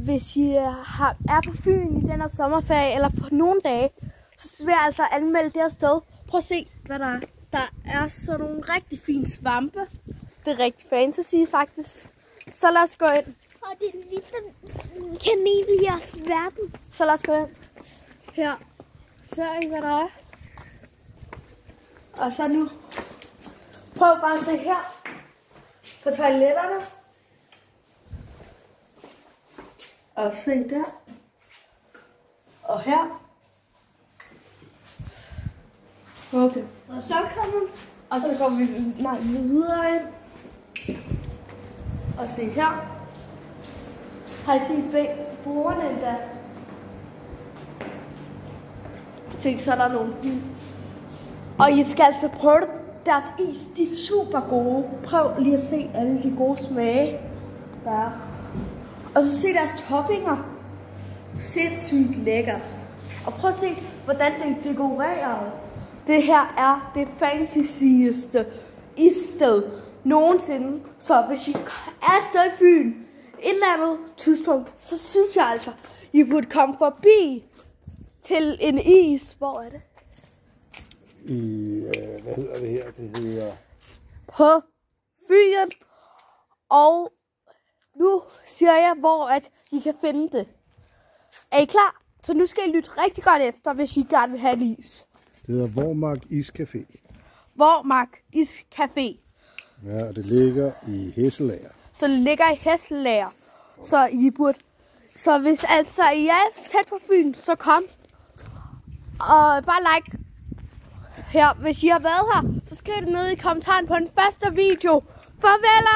Hvis I er på Fyn i den her sommerferie, eller på nogle dage, så vil jeg altså anmelde det her sted. Prøv at se, hvad der er. Der er sådan nogle rigtig fine svampe. Det er rigtig fantasy, faktisk. Så lad os gå ind. Og det er ligesom Cornelius verden. Så lad os gå ind. Her. Ser I, hvad der er? Og så nu. Prøv bare at se her. På toiletterne. Og se der. Og her. Okay. Og så kommer... Og så går vi videre ind. Og se her. Har I set bordene endda? Se, så er der nogle. Og I skal altså prøve det. Deres is, de er super gode. Prøv lige at se alle de gode smage, der er. Og så se deres toppinger. Sindssygt lækkert. Og prøv at se, hvordan det er dekoreret. Det her er det fantasyeste issted nogensinde. Så hvis I er et sted i Fyn, et eller andet tidspunkt, så synes jeg altså, I burde komme forbi til en is. Hvor er det? Hvad hedder det her? Det hedder... På Fyn. Og nu siger jeg, hvor at I kan finde det. Er I klar? Så nu skal I lytte rigtig godt efter, hvis I gerne vil have en is. Det hedder Vormark Iscafé. Vormark Iscafé. Ja, og det ligger i Hesselager. Så det ligger i Hesselager. Så I burde... Så hvis altså I er tæt på Fyn, så kom. Og bare like her. Hvis I har været her, så skriv det ned i kommentaren på den første video. Farvel!